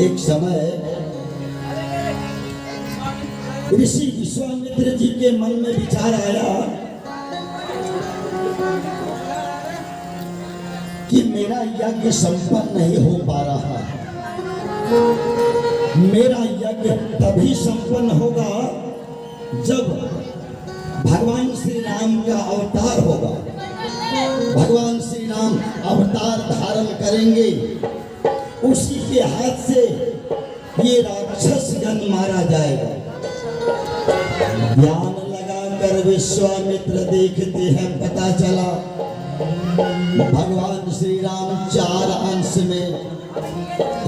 एक समय ऋषि विश्वामित्र जी के मन में विचार आया कि मेरा यज्ञ संपन्न नहीं हो पा रहा है। मेरा यज्ञ तभी संपन्न होगा जब भगवान श्री राम का अवतार होगा। भगवान श्री राम अवतार धारण करेंगे, उसी के हाथ से ये राक्षस गण मारा जाएगा। ध्यान लगाकर विश्वामित्र देखते हैं, पता चला भगवान श्री राम 4 अंश में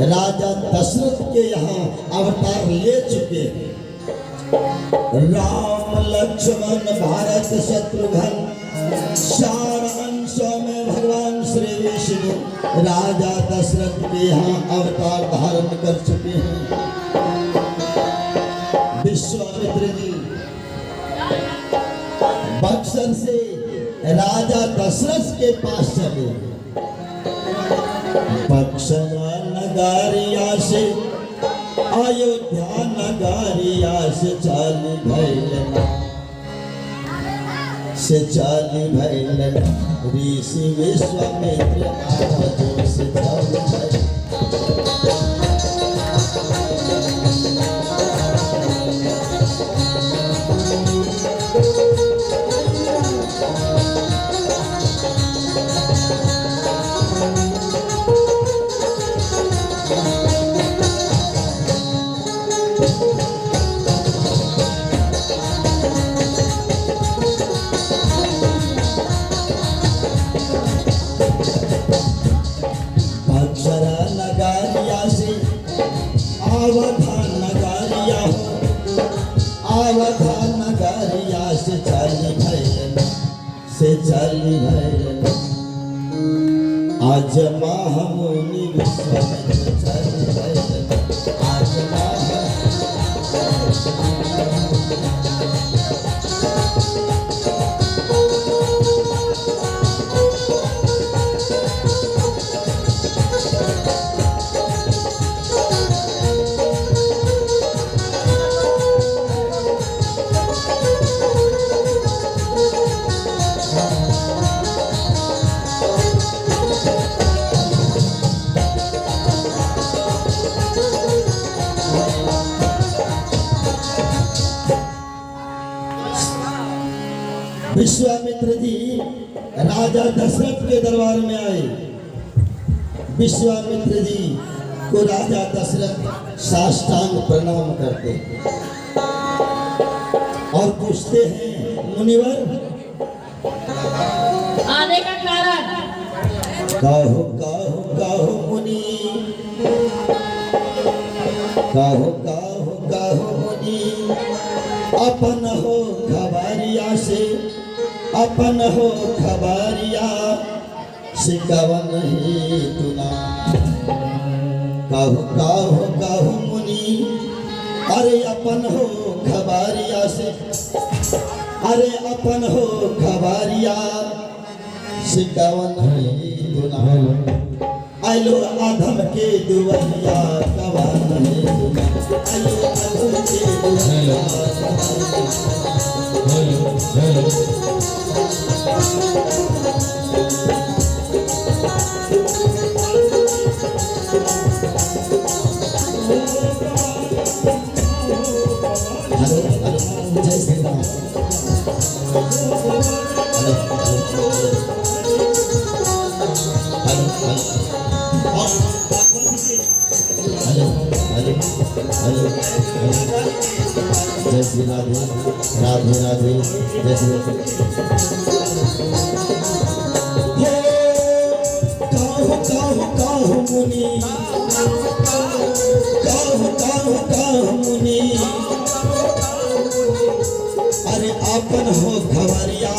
राजा दशरथ के यहाँ अवतार ले चुके हैं। राम लक्ष्मण भारत शत्रुघ्न 4 अंशों में भगवान श्री विष्णु राजा दशरथ के यहाँ अवतार धारण कर चुके हैं। विश्वामित्र जी बक्सर से राजा दशरथ के पास चले। बक्सर नगरिया से अयोध्या नगरिया से चाली भैल ऋषि विश्वामित्र आवाजों से चाली भैल। अवधान नगरिया से चाली भैल आज महामुनि विश्वामित्र चाली भैल। आज विश्वामित्र जी राजा दशरथ के दरबार में आए। विश्वामित्र जी को राजा दशरथ साष्टांग प्रणाम करते और पूछते हैं, मुनिवर आने का कारण कहो कहो कहो मुनि, कहो कहो कहो मुनि। अपन हो खबरिया से, अपन हो खबरिया सिकवन ही तुना। कहो कहो कहो मुनि, अरे अपन हो खबरिया से, अरे अपन हो खबरिया सिकवन ही तुना। आइलो आधम के दुवैया कवन ही तुना। आइलो आधम के दुवैया जय श्री राम। जय श्री राधे राधे राधे जय श्री काहु मुनि, काहु मुनि। अरे अपन हो खबरिया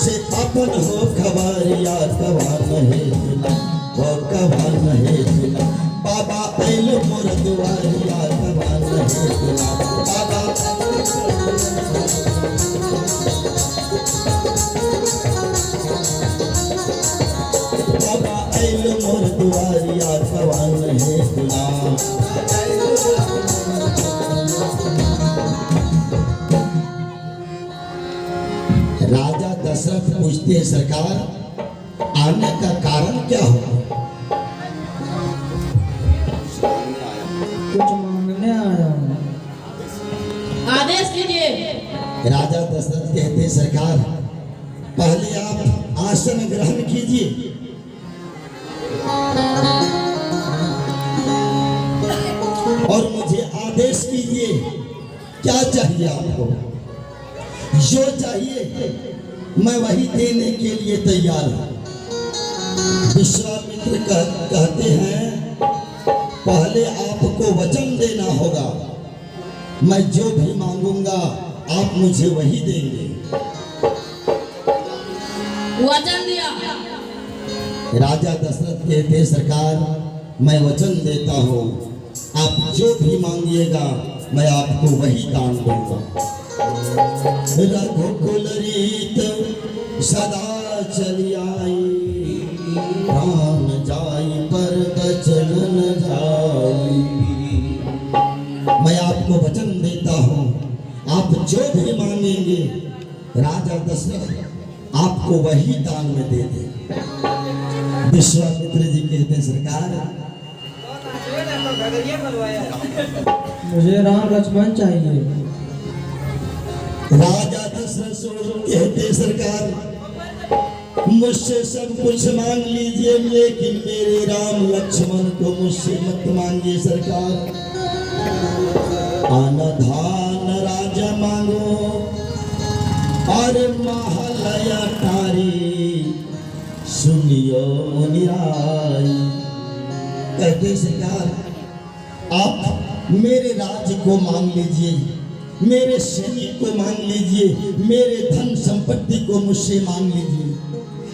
से, अपन हो खबरिया कवा नहीं सुना, वो कवा नहीं सुना। बाबा आइल मोर दुआरिया कवा नहीं सुना। बाबा आइल मोर दुआरिया कवा नहीं सुना। पूछते हैं सरकार आने का कारण क्या होगा? कुछ मांगने आया हूँ। आदेश कीजिए। राजा दशरथ कहते हैं सरकार पहले आप आसन ग्रहण कीजिए। और मुझे आदेश कीजिए क्या चाहिए आपको? जो चाहिए मैं वही देने के लिए तैयार हूं। विश्वामित्र कहते हैं पहले आपको वचन देना होगा, मैं जो भी मांगूंगा आप मुझे वही देंगे। वचन दिया। राजा दशरथ कहते सरकार मैं वचन देता हूँ, आप जो भी मांगिएगा मैं आपको वही दान दूंगा। रघुकुल रीत सदा चली आई, प्राण जाई पर बचन न जाई। मैं आपको वचन देता हूँ, आप जो भी मांगेंगे राजा दशरथ आपको वही दान में दे देंगे। विश्वामित्र जी कहते हैं सरकार मुझे राम लक्ष्मण चाहिए। राजा दशरथ कहते सरकार मुझसे सब कुछ मांग लीजिए लेकिन मेरे राम लक्ष्मण को मुझसे मत मांगिए सरकार। अन्न धान राजा मांगो और महल अटारी, सुनियो मुनिराई। कहते सरकार आप मेरे राज्य को मांग लीजिए, मेरे सैनिक को मांग लीजिए, मेरे धन संपत्ति को मुझसे मांग लीजिए,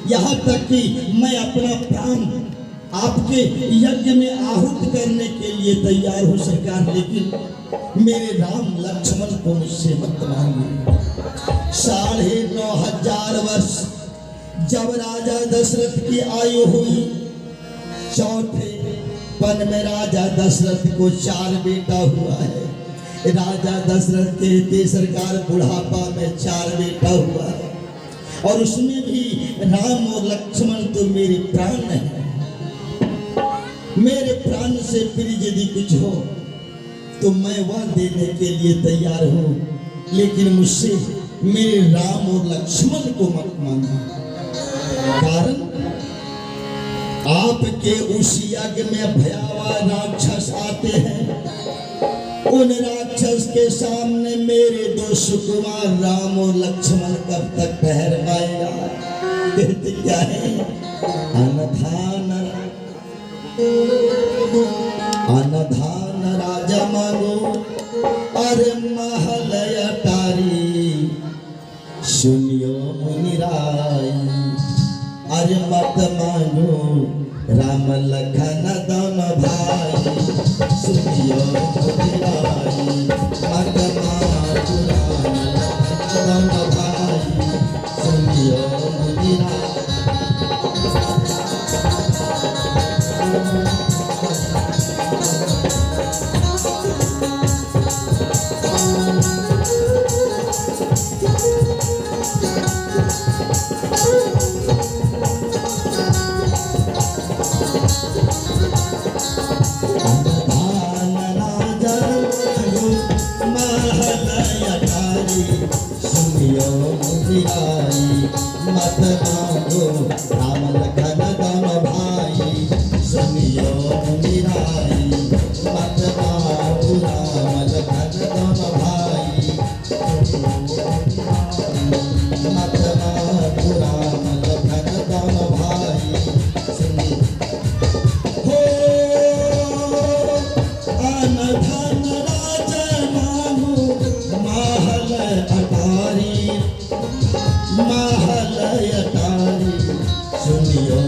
यहाँ तक कि मैं अपना प्राण आपके यज्ञ में आहुत करने के लिए तैयार हूँ सरकार, लेकिन मेरे राम लक्ष्मण को मुझसे मत मांगिए। 9,500 वर्ष जब राजा दशरथ की आयु हुई, चौथे पन में राजा दशरथ को 4 बेटा हुआ है। राजा दशरथ के सरकार बुढ़ापा में 4 बेटा हुआ है और उसमें भी राम और लक्ष्मण तो मेरे प्राण हैं। मेरे प्राण से प्रिय यदि कुछ हो तो मैं वह देने के लिए तैयार हूँ, लेकिन मुझसे मेरे राम और लक्ष्मण को मत मांगना। कारण आपके उस यज्ञ में भयावह राक्षस आते हैं, उन राक्षस के सामने मेरे 2 सुकुमार राम और लक्ष्मण कब तक ठहर पाएगा? कहते क्या है? अनधान राजा मांगो अरे महल अटारी, सुनियो मुनिराई। अरे मत मांगो राम लखन दोनों भाई, सुनियो मुनिराई। मत मांगो राम लखन दोनों भाई, सुनियो मुनिराई। मत मांगो राम लखन दोनों भाई, सुनियो मुनिराई। मत मांगो राम लखन दोनों भाई, मत मांगो राम लखन दोनों भाई, सुनियो। हो अनधन राजा मांगो महल अटारी, महल अटारी, सुनियो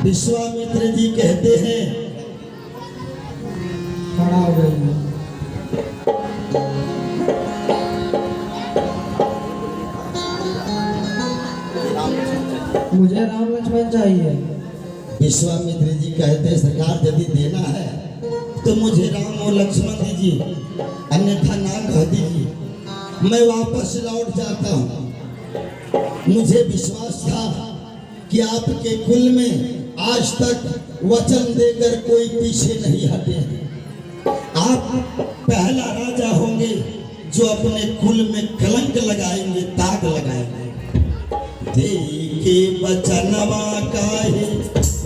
विश्वामित्र जी कहते हैं खड़ा हो जाइए। मुझे राम लक्ष्मण चाहिए। विश्वामित्र जी कहते हैं सरकार यदि देना है तो मुझे राम और लक्ष्मण दीजिए, अन्यथा ना कह दीजिए, मैं वापस लौट जाता हूँ। मुझे विश्वास था कि आपके कुल में आज तक वचन देकर कोई पीछे नहीं हटे। आप पहला राजा होंगे जो अपने कुल में कलंक लगाएंगे, दाग लगाएंगे। देके बचनवा काहे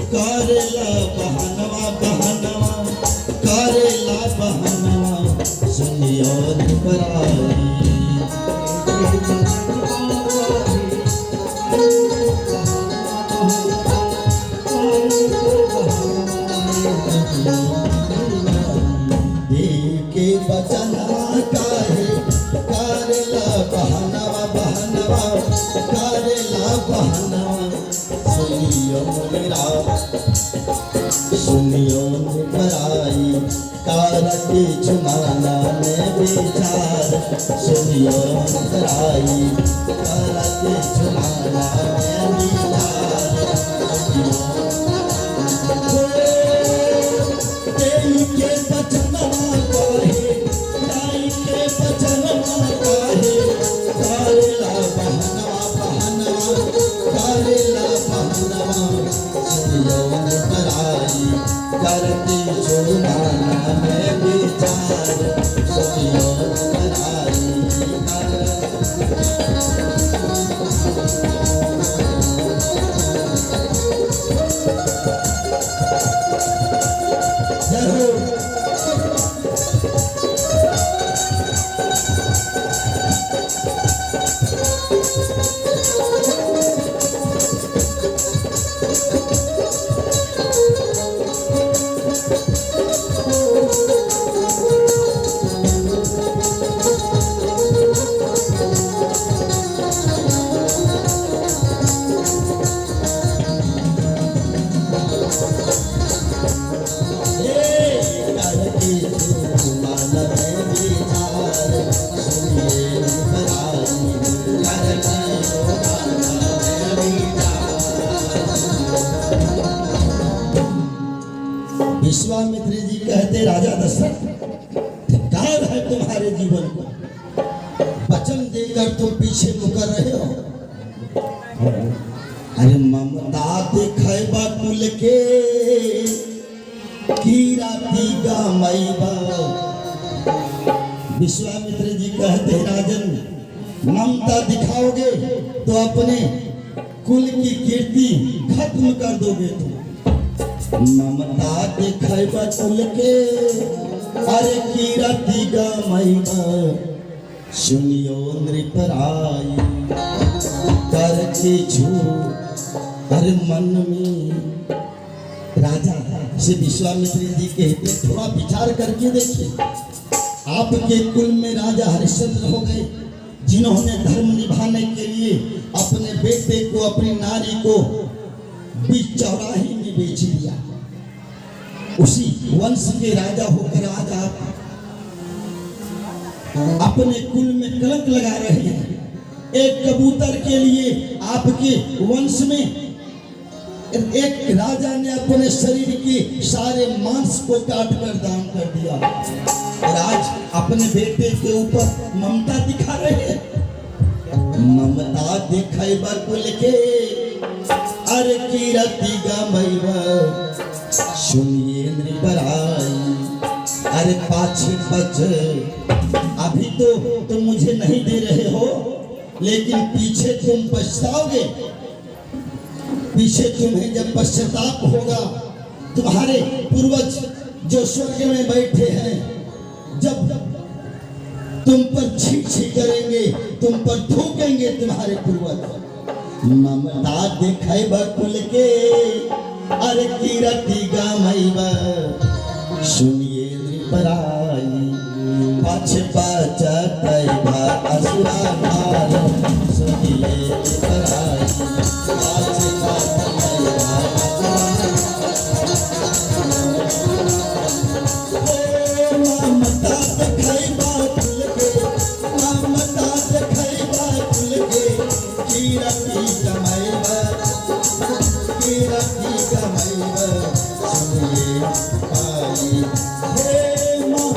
करेला बहनवा बहनवा, करेला बहनवा सुनियो पराई। देके बचनवा काहे करेला बहनवा बहनवा, करेला बहनवा सुनियो मेरा सुनियो पराई। कारके जुमाना में विचार सुनियो पराई, कारके जुमाना में विचार के बचनवा काहे, दाई के बचनवा काहे, करेला बहनवा बहनवा, करेला बहनवा सुनियो पराई। करती जुमाना में विचार सुनियो पराई। विश्वामित्र जी कहते राजा दशरथ, धिक्कार है तुम्हारे जीवन को, वचन देकर तुम पीछे मुकर रहे हो। अरे ममता दिखाएबा कुल के कीरा तीगा मैबा। विश्वामित्र जी कहते राजन, ममता दिखाओगे तो अपने कुल की कीर्ति खत्म कर दोगे तुम। ममता दिखाएबा कुल के अरे कीरा तीगा मैबा, सुनियो नृपराई करके झूठ। अरे मन में राजा से विश्वामित्र जी कहते थोड़ा विचार करके देखिए, आपके कुल में राजा हरिश्चंद्र हो गए जिन्होंने धर्म निभाने के लिए अपने बेटे को, अपनी नारी को बीच चौराहे में बेच दिया। उसी वंश के राजा होकर आज आप अपने कुल में कलंक लगा रहे हैं। एक कबूतर के लिए आपके वंश में एक राजा ने अपने शरीर के सारे मांस को काट कर दान कर दिया और आज अपने बेटे के ऊपर ममता दिखा रहे हैं। ममता दिखाएबा कुल के अरे कीरति गमैबा, सुनिए नृपराई। अरे पाछे बच, अभी तो तुम मुझे नहीं दे रहे हो, लेकिन पीछे तुम पछताओगे। पीछे तुम्हें जब पश्चाताप होगा, तुम्हारे पूर्वज जो स्वर्ग में बैठे हैं जब तुम पर छी करेंगे, तुम पर थूकेंगे तुम्हारे पूर्वज। ममता दिखाएबा कुल के अरे कीरति गमैबा, सुनिए नृपराई। पाछे पछताएबा असुरा भार, सुनिए नृपराई। पाछे पछताएबा असुरा कमैब सुनिए पाई हे माँ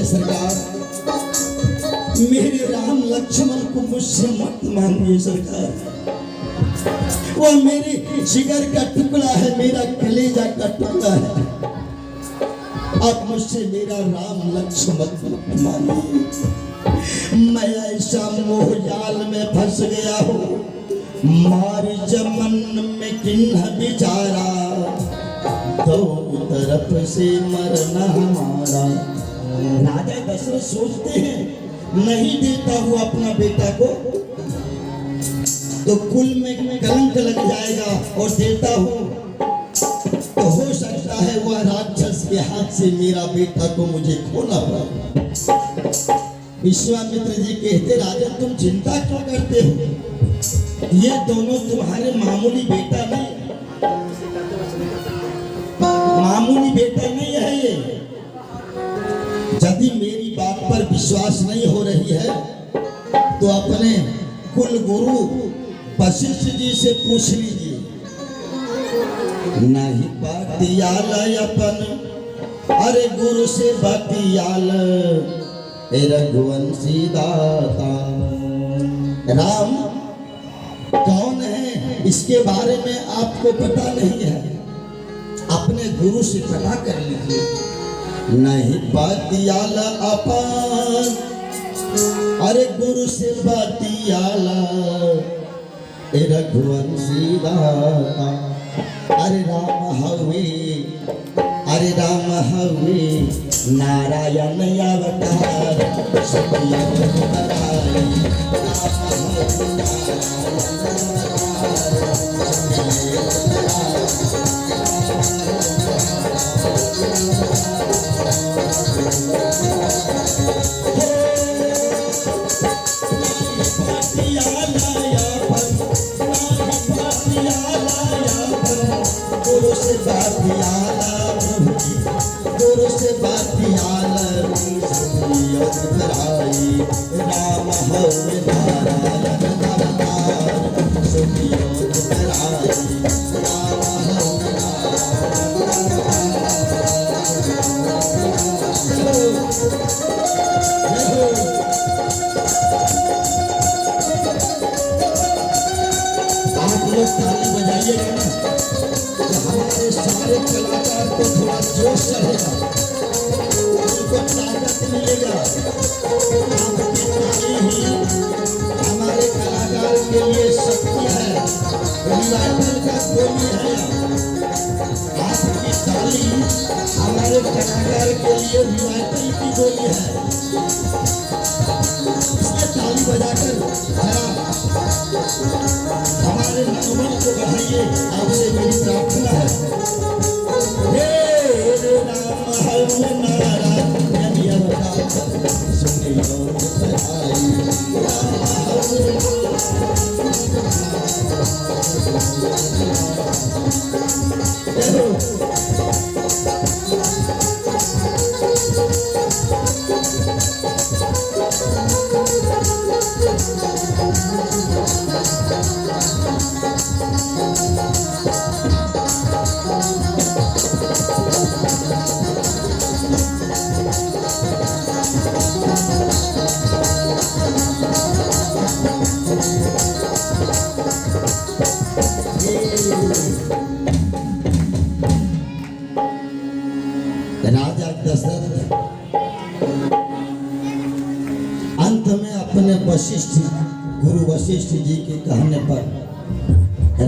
सरकार मेरे राम लक्ष्मण को मुझसे मत मांगिए सरकार। वो मेरे जिगर का टुकड़ा है, मेरा कलेजा का टुकड़ा है। आप मुझसे मेरा राम लक्ष्मण मत मांगिए। मैं ऐसा मोह जाल में फंस गया हूँ, मारी जमन में किन्ह बिचारा, दो तरफ से मरना हमारा। राजा दशरथ सोचते हैं नहीं देता हूँ अपना बेटा को तो कुल में कलंक लग जाएगा, और देता हूँ तो हो सकता है वह राक्षस के हाथ से मेरा बेटा को मुझे खोना पड़ा। विश्वामित्र जी कहते राजा तुम चिंता क्यों करते हो, ये दोनों तुम्हारे मामूली बेटा नहीं, मामूली बेटा नहीं है ये। यदि मेरी बात पर विश्वास नहीं हो रही है तो अपने कुल गुरु वशिष्ठ जी से पूछ लीजिए। नहीं बतियाल अपन, अरे गुरु से बतियाल रघुवंशी दाता। राम कौन है इसके बारे में आपको पता नहीं है, अपने गुरु से पता कर लीजिए। नहीं बतियाल अपन, अरे गुरु से बतियाला रघुवंशी दाता। अरे राम हवे, अरे राम हवे नारायण अवतार, सत्य कराई राम हवे नारायण गुरु से बतियाला, गुरु से बतियाला राम हवे नारायण अवतार, सुनियो कराई राम हवे आप लोग ताली बजाइएगा ना, हमारे सारे कलाकार को थोड़ा जोश चढ़ेगा, उनको ताकत मिलेगा। आपकी ताली ही हमारे कलाकार के लिए शक्ति है, रिवाइवल का गोली है। आपकी ताली हमारे कलाकार के लिए रिवाइवल की गोली है। इसलिए ताली बजाकर जरा हमारे मनोबल को बढ़ाइए, आपसे मेरी प्रार्थना है। हे राम हवे नारायण अवतार, सुनियो कराई राम हवे राजा दशरथ अंत में अपने वशिष्ठ गुरु वशिष्ठ जी के कहने पर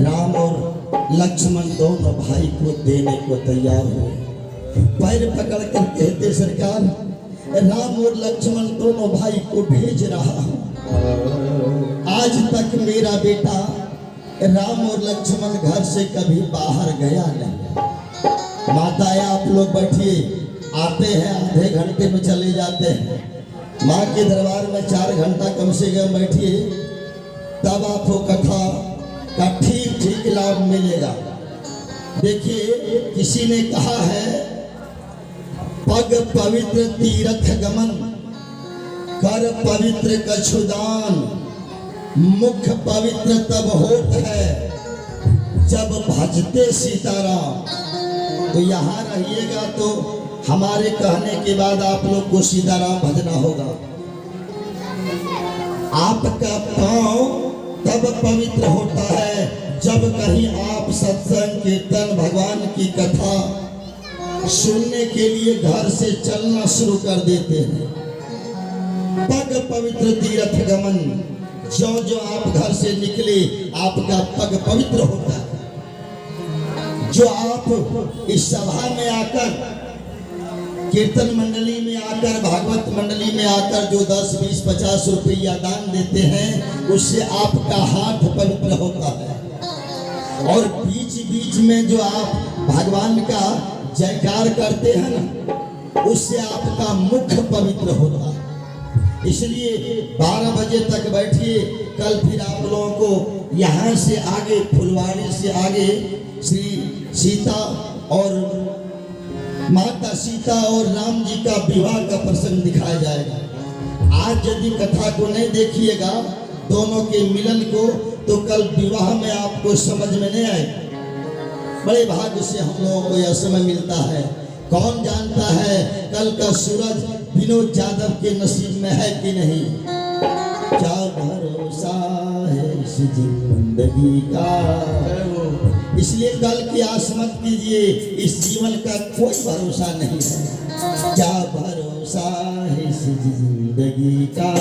राम और लक्ष्मण दोनों भाई को देने को तैयार हुए। पैर पकड़कर कहते सरकार राम और लक्ष्मण दोनों भाई को भेज रहा हूं, आज तक मेरा बेटा राम और लक्ष्मण घर से कभी बाहर गया नहीं। माताएं आप लोग बैठिए, आते हैं आधे घंटे में चले जाते हैं। माँ के दरबार में 4 घंटा कम से कम बैठिए, तब आपको कथा का ठीक ठीक लाभ मिलेगा। देखिए, किसी ने कहा है पग पवित्र तीर्थ गमन, कर पवित्र कछुदान, मुख पवित्र तब होत है जब भजते सीताराम। तो यहाँ रहिएगा तो हमारे कहने के बाद आप लोग को सीताराम भजना होगा। आपका पांव तब पवित्र होता है जब कहीं आप सत्संग कीर्तन भगवान की कथा सुनने के लिए घर से चलना शुरू कर देते हैं। पग पवित्र तीर्थ गमन, जो जो आप घर से निकले आपका पग पवित्र होता है। जो आप इस सभा में आकर, कीर्तन मंडली में आकर, भागवत मंडली में आकर जो 10, 20, 50 रुपया दान देते हैं, उससे आपका हाथ पवित्र होता है। और बीच बीच में जो आप भगवान का जयकार करते हैं ना, उससे आपका मुख पवित्र होता है। इसलिए 12 बजे तक बैठिए। कल फिर आप लोगों को यहाँ से आगे, फुलवाड़ी से आगे श्री सीता और माता सीता और राम जी का विवाह का प्रसंग दिखाया जाएगा। आज यदि कथा को नहीं देखिएगा, दोनों के मिलन को, तो कल विवाह में आपको समझ में नहीं आए। बड़े भाग्य से हम लोगों को यह समय मिलता है। कौन जानता है कल का सूरज विनोद यादव के नसीब में है कि नहीं। क्या भरोसा है इस जिंदगी का, इसलिए कल की आस मत कीजिए, इस जीवन का कोई भरोसा नहीं है। क्या भरोसा है इस जिंदगी का,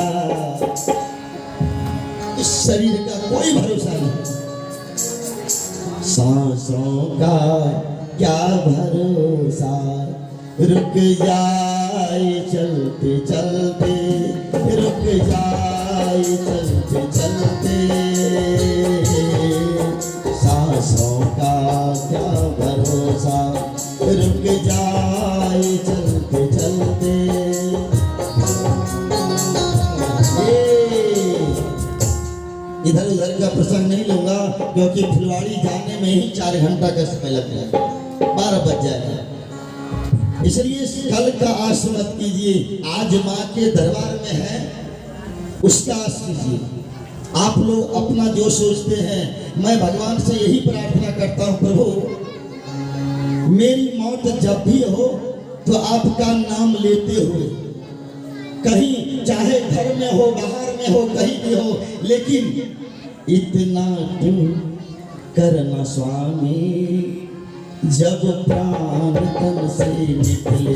इस शरीर का कोई भरोसा नहीं। सांसों का क्या भरोसा, रुक जाए चलते चलते, रुक जाए चलते चलते। सांसों का क्या भरोसा, रुक जाए चलते चलते। इधर उधर का प्रसंग नहीं लूंगा, क्योंकि फुलवाड़ी जाने में ही 4 घंटा का समय लग जाएगा, 12 बज जाएगा। इसलिए कल का आस मत कीजिए। आज माँ के दरबार में है, उसका आस कीजिए। आप लोग अपना जो सोचते हैं, मैं भगवान से यही प्रार्थना करता हूँ, प्रभु मेरी मौत जब भी हो तो आपका नाम लेते हुए, कहीं चाहे घर में हो, बाहर में हो, कहीं भी हो, लेकिन इतना तू करना स्वामी जब प्राण तन से निकले।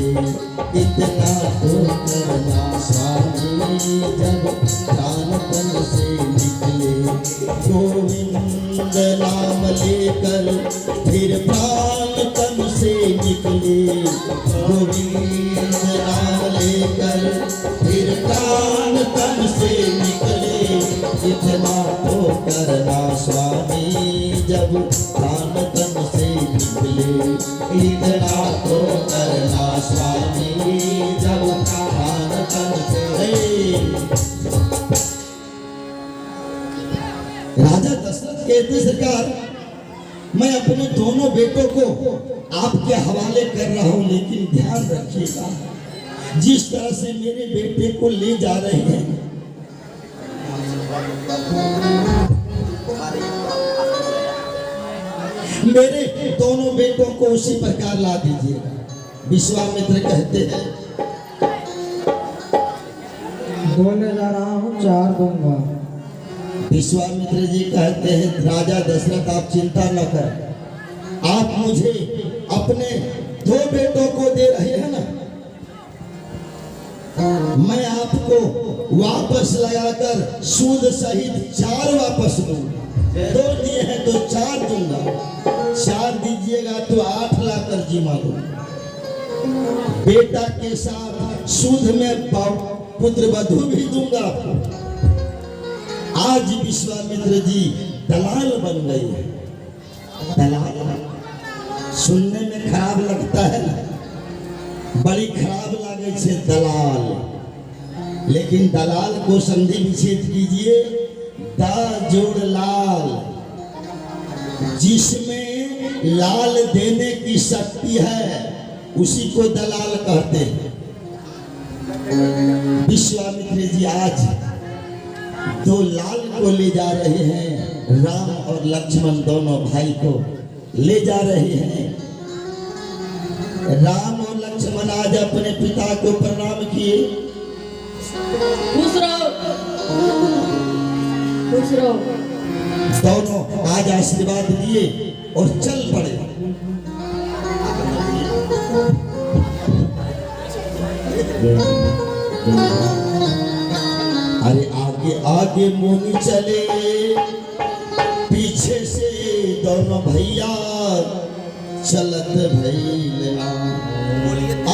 इतना तो करना स्वामी जब प्राण तन से निकले। गोविंद नाम लेकर फिर प्राण तन से निकले। गोविंद नाम लेकर फिर प्राण तन से निकले। इतना तो करना स्वामी जब प्राण तन से निकले। इतना तो करना स्वामी जब प्राण तन से। राजा दशरथ कहते सरकार, मैं अपने दोनों बेटों को आपके हवाले कर रहा हूं, लेकिन ध्यान रखिएगा, जिस तरह से मेरे बेटे को ले जा रहे हैं, मेरे दोनों बेटों को उसी प्रकार ला दीजिएगा। विश्वामित्र कहते हैं, बोलने जा रहा हूँ 4 दूंगा। विश्वामित्र जी कहते हैं, राजा दशरथ आप चिंता न करें, आप मुझे अपने 2 बेटों को दे रहे हैं ना, मैं आपको वापस लगाकर सूद सहित 4 वापस दूंगा। 2 दिए हैं तो 4 दूंगा। 4 दीजिएगा तो 8 लाकर जिमा दूंगा। बेटा के साथ सूद में पुत्र वधू भी दूंगा। आज विश्वामित्र जी दलाल बन गए हैं। दलाल सुनने में खराब लगता है ना, बड़ी खराब लागे छे दलाल, लेकिन दलाल को संधि विच्छेद कीजिए। दा जोड़ लाल, जिसमें लाल देने की शक्ति है उसी को दलाल कहते हैं। विश्वामित्र जी आज दो लाल को ले जा रहे हैं, राम और लक्ष्मण दोनों भाई को ले जा रहे हैं। राम और लक्ष्मण आज अपने पिता को प्रणाम किए। खुश रहो, खुश रहो। दोनों आज आशीर्वाद दिए और चल पड़े। अरे आगे आगे मुनि चले, पीछे से दोनों भैया चलत भैया।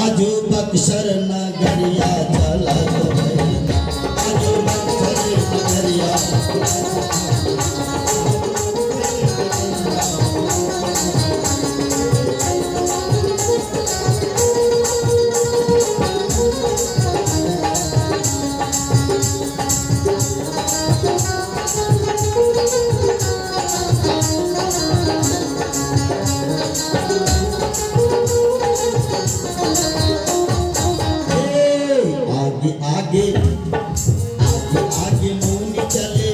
आजो बक्सर नगरिया चलत भैया, आजो बक्सर नगरिया। आगे आगे मुनि चले,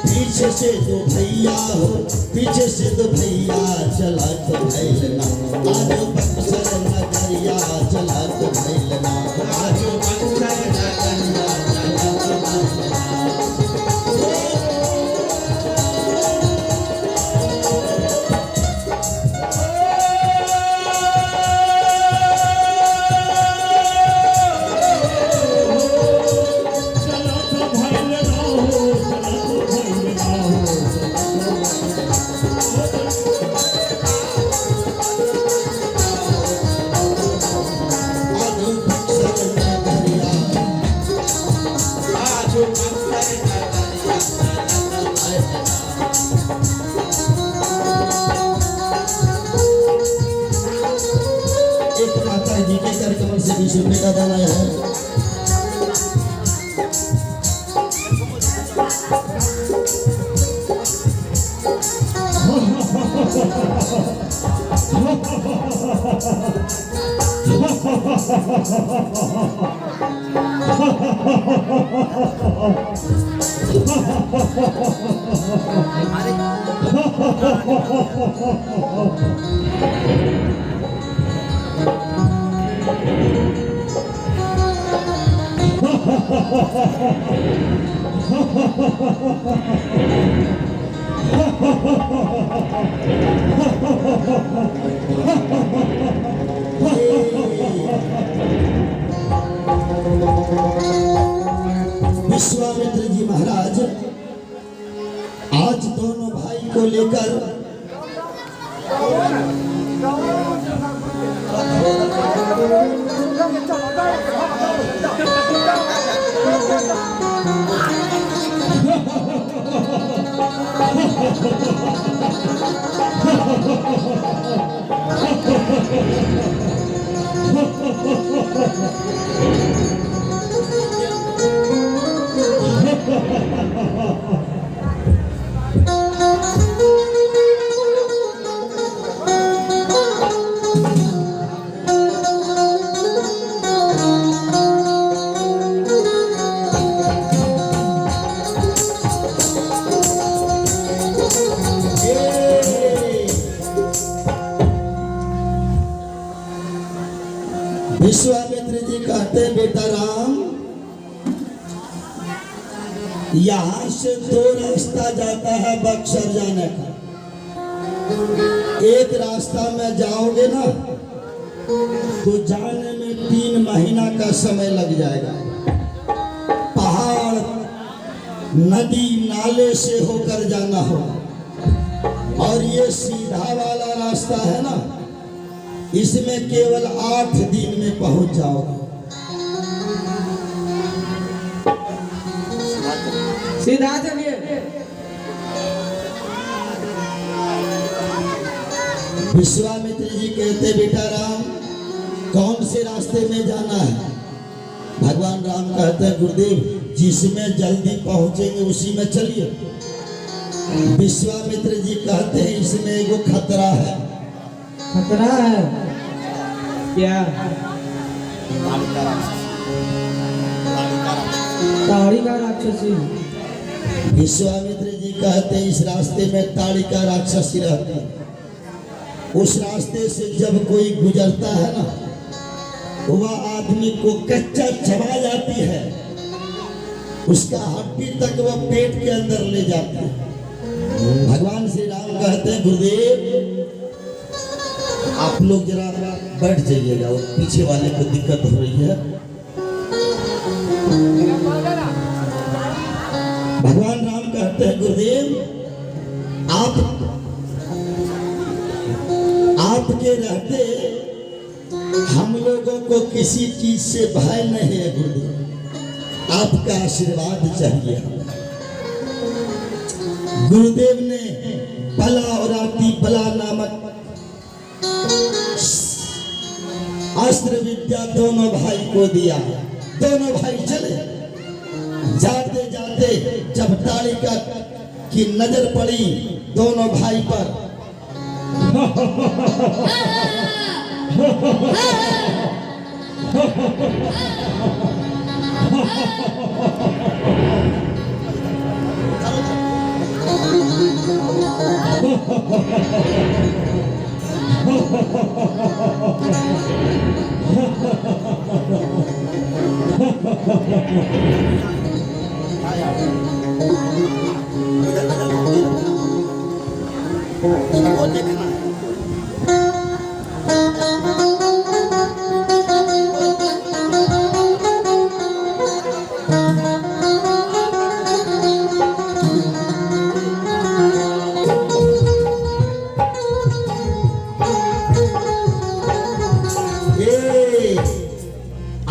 पीछे से दो भैया हो, पीछे से दो भैया चला तो भैलना। आज बक्सर नगरिया चला तो भैलना, आज बक्सर नगरिया चला तो भैलना। ₹20 का दाना है। विश्वामित्र जी महाराज आज दोनों भाई को लेकर विश्वामित्र जी कहते बेटा राम, यहाँ से दो रास्ता जाता है बक्सर जाने का। एक रास्ता में जाओगे ना तो जाने में 3 महीना का समय लग जाएगा। पहाड़ नदी नाले से होकर जाना होगा। और ये सीधा वाला रास्ता है ना, इसमें केवल 8 दिन में पहुंच जाओगे। सीधा चलिए। विश्वामित्र जी कहते बेटा राम कौन से रास्ते में जाना है? भगवान राम कहते हैं गुरुदेव जिसमें जल्दी पहुंचेंगे उसी में चलिए। विश्वामित्र जी कहते हैं इसमें एगो खतरा है। खतरा है क्या? ताड़ी का राक्षसी। विश्वामित्र जी कहते हैं इस रास्ते में ताड़ी का राक्षसी रहता है। उस रास्ते से जब कोई गुजरता है ना वह आदमी को कच्चा चबा जाती है, उसका हड्डी तक वह पेट के अंदर ले जाती है। भगवान श्री राम कहते हैं गुरुदेव आप लोग जरा बैठ जाइएगा और पीछे वाले को दिक्कत हो रही है। भगवान राम कहते हैं गुरुदेव आपके रहते हम लोगों को किसी चीज से भय नहीं है गुरुदेव, आपका आशीर्वाद चाहिए हमें। गुरुदेव ने बला और आती बला नामक अस्त्र विद्या दोनों भाई को दिया। दोनों भाई चले, जाते जाते जब ताड़िका की नजर पड़ी दोनों भाई पर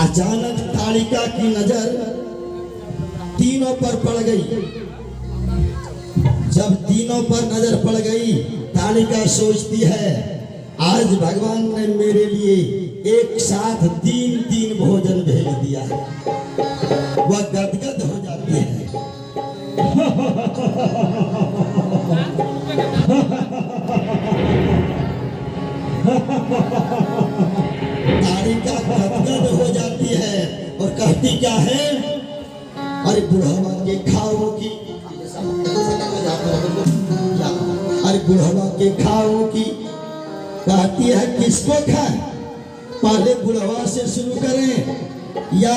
अचानक ताड़िका की नजर तीनों पर पड़ गई। जब तीनों पर नजर पड़ गई ताड़िका सोचती है आज भगवान ने मेरे लिए एक साथ तीन भोजन भेज दिया है। वह गदगद हो जाती है। ताड़िका गदगद हो जाती है और कहती क्या है, अरे बुढ़ावा के खाओ की, अरे बुढ़ावा के खाओ की, कहती है किसको खाए? पहले बुढ़वा से शुरू करें या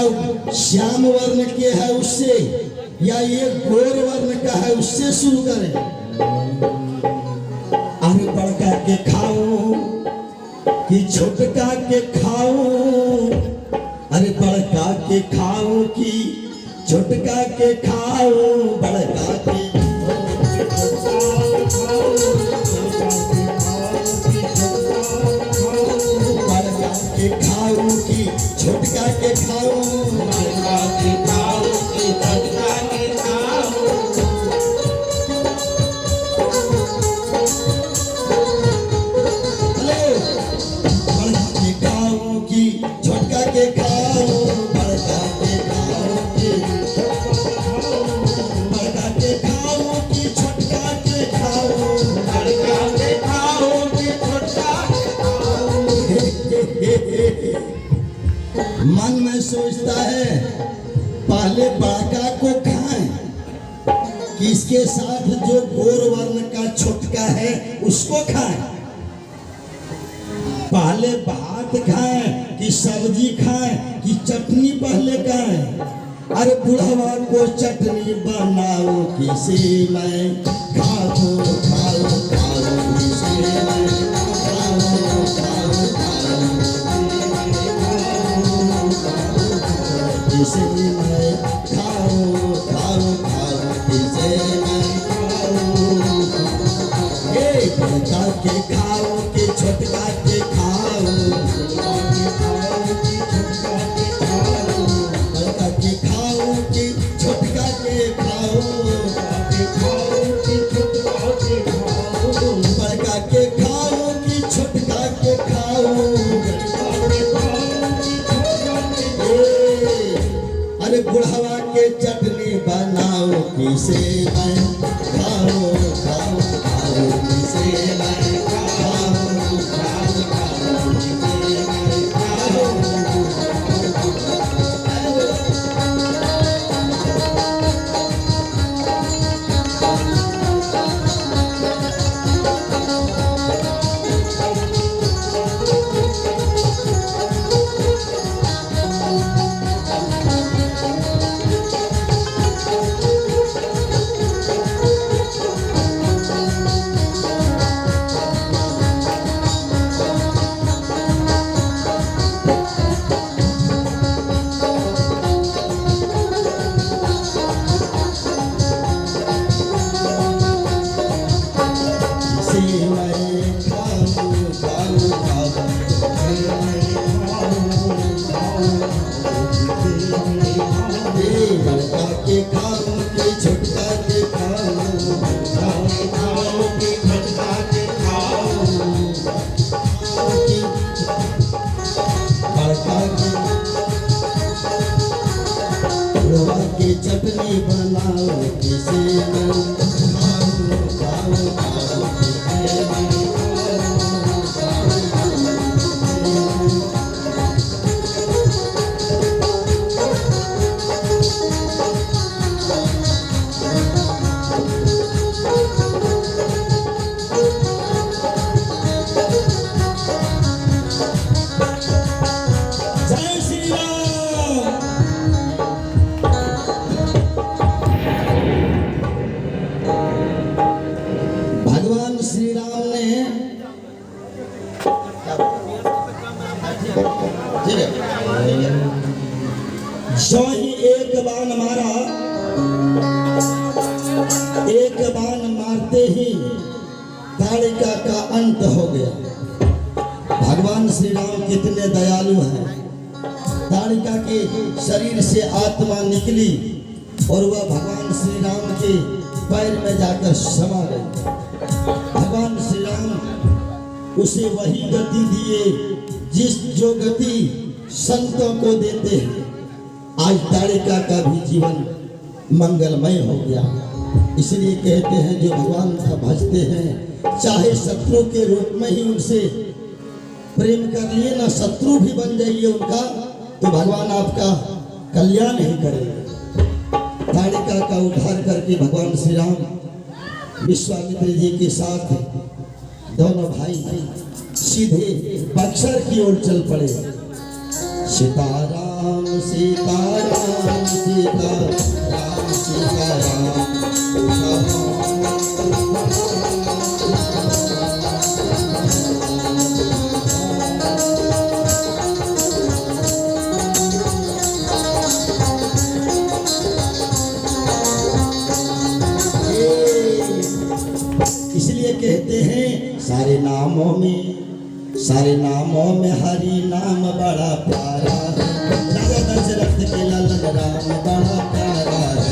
श्याम वर्ण के है उससे, या ये गोर वर्ण का है उससे शुरू करें? अरे बड़का के खाओ कि छोटका के खाओ? अरे बड़का के खाओ कि छोटका के खाओ? बड़का के खाओ कि छोटका के खाओ? बड़का के खाओ कि छोटका के खाओ? बड़का के खाओ कि छोटका के खाओ? बड़का के खाओ कि बड़का के खाओ कि छोटका के खाओ? बड़का के खाओ कि छोटका मन में सोचता है पहले बड़का को खाएं कि इसके साथ जो गोर वर्ण का छोटका है उसको खाएं। पहले भात खाएं कि सब्जी खाएं कि चटनी पहले खाएं? अरे बुढ़वा को चटनी बनाओ किसे मैं खाओ खाओ खाओ किसे मैं खाओ खाओ खाओ किसे मैं खाओ खाओ खाओ किसे मैं खाओ? बड़का के खाओ कि छोटका के खाओ? बड़का के खाओ कि छोटका के खाओ? किसे मैं खाऊं खाऊं खाऊं किसे मैं खाऊं खाऊं खाऊं किसे मैं खाऊं। चटनी बनाओ किसे मैं खाऊं खाऊं खाऊं किसे मैं जय श्री राम। भगवान श्री राम ने ठीक है जो ही एक बाण मारा, एक बाण मारते ही ताड़िका का अंत हो गया। भगवान श्री राम कितने दयालु हैं। ताड़िका के शरीर से आत्मा निकली और वह भगवान श्री राम के पैर में जाकर समा गई। भगवान श्री राम उसे वही गति दिए जो गति संतों को देते हैं। आज ताड़िका का भी जीवन मंगलमय हो गया। इसलिए कहते हैं जो भगवान का भजते हैं, चाहे शत्रु के रूप में ही उनसे प्रेम कर लिए ना, शत्रु भी बन जाइए उनका, तो भगवान आपका कल्याण ही करेगा। ताड़िका का उद्धार करके भगवान श्री राम विश्वामित्र जी के साथ दोनों भाई सीधे बक्सर की ओर चल पड़े। सीताराम सीताराम सीताराम सीताराम इसलिए कहते हैं सारे नामों में हरि नाम बड़ा प्यारा है। राजा दशरथ के लालन राम बड़ा प्यारा है।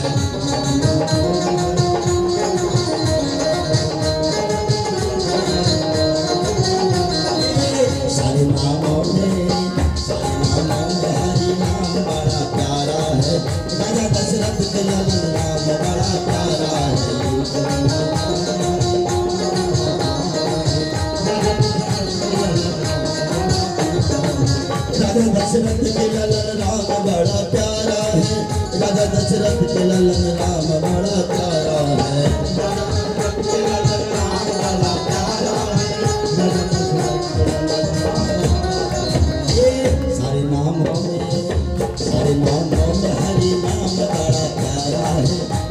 सारे नामों में हरि नाम बड़ा प्यारा है। राजा दशरथ के लालन राम बड़ा प्यारा है। राजा दशरथ के लालन राम बड़ा प्यारा है। राजा दशरथ के लालन राम बड़ा प्यारा है। सारे नामों में हरि नाम बड़ा प्यारा है।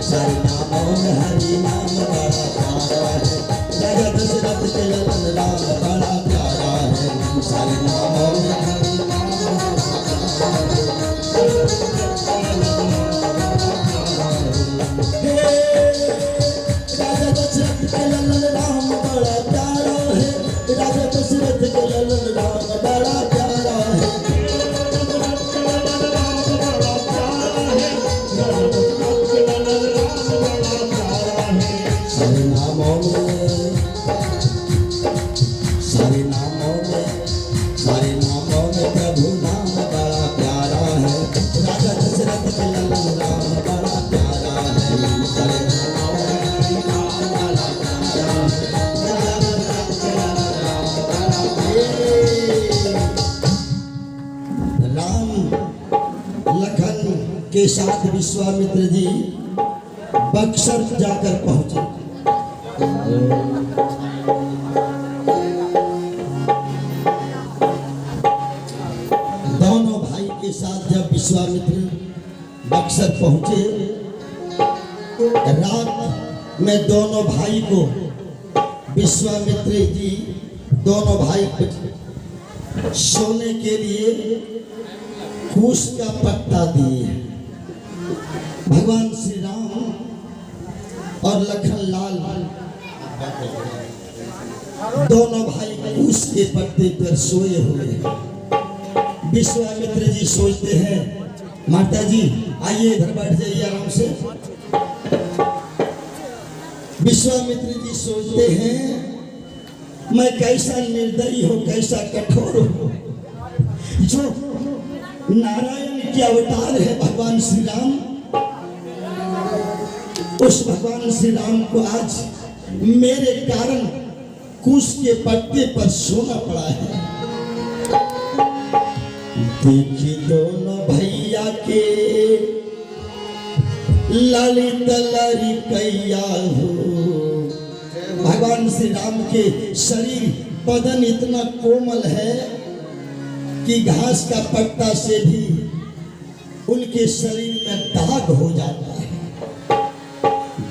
सारे नामों में हरि नाम बड़ा प्यारा है। राजा दशरथ के लालन राम बड़ा प्यारा है। सारे नामों में हरि राजा दशरथ के लालन राम बड़ा प्यारा है। राजा दशरथ के लालन राम बड़ा प्यारा है। सारे नामों में प्रभु नाम बड़ा प्यारा है। राजा दशरथ के लालन राम बड़ा प्यारा है। के साथ विश्वामित्र जी बक्सर जाकर पहुंचे। दोनों भाई के साथ जब विश्वामित्र बक्सर पहुंचे, रात में दोनों भाई को विश्वामित्र जी दोनों भाई सोने के लिए कूश का पत्ता दिए। भगवान श्री राम और लखन लाल दोनों भाई कूश के पत्ते पर सोए हुए हैं। विश्वामित्र जी सोचते हैं, माता जी आइए इधर बैठ जाइए आराम से। विश्वामित्र जी सोचते हैं, मैं कैसा निर्दयी हूं, कैसा कठोर हूं, जो नारायण के अवतार है भगवान श्री राम, उस भगवान श्री राम को आज मेरे कारण कुश के पत्ते पर सोना पड़ा है। देखी दोनों भैया के ललित लड़कैया हो। भगवान श्री राम के शरीर बदन इतना कोमल है कि घास का पत्ता से भी उनके शरीर में दाग हो जाता है।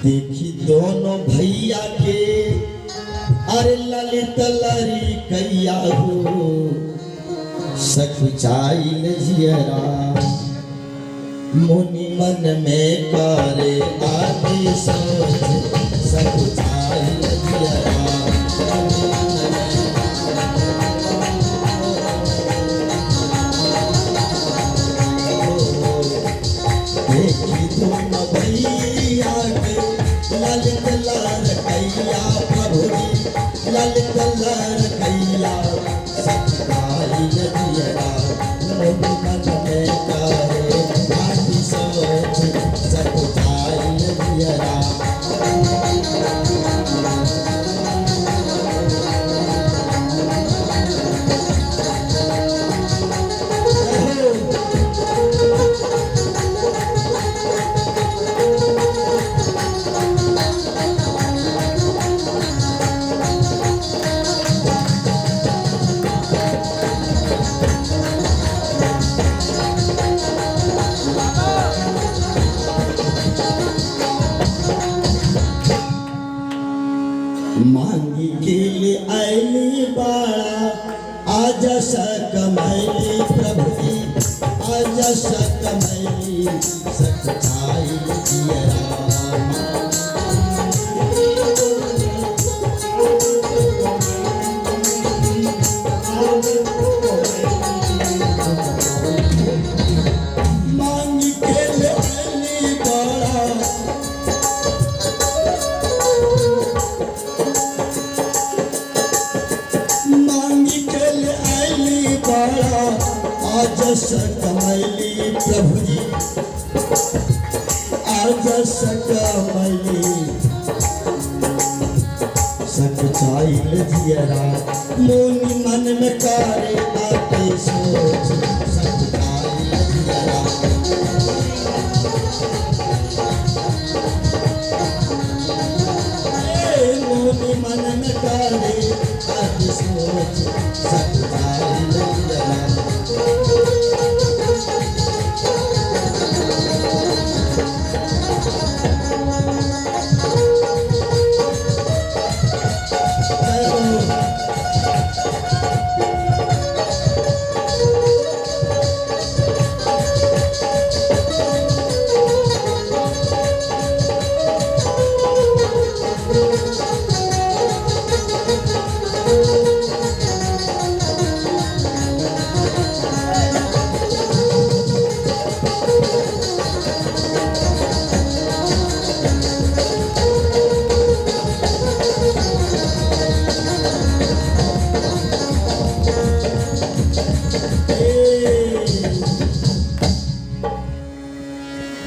देखी दोनों भैया के अरे ललित लड़कैया हो, सकुचाई जियरा मुनि मन में करे आदि सोच, सकुचाई जियरा देखी दोनों भैया के ललित लड़कैया, प्रभु जी ललित लड़कैया, सकुचाई जियरा मुनि मन में करे आदि सोच, सकुचाई जियरा। मांगी के लिए आईली बाड़ा, आज सकमैली प्रभु जी, आज सकमैली, सकुचाई जियरा। मांगी के लिए आईली बाड़ा, मांगी के लिए आईली बाड़ा, आज सकमैली प्रभु जी, आज सकमैली, सकुचाई जियरा मुनि मन में करे आते सोच, सकुचाई जियरा। मुनि मन में करे आते सोच, सकुचाई जियरा।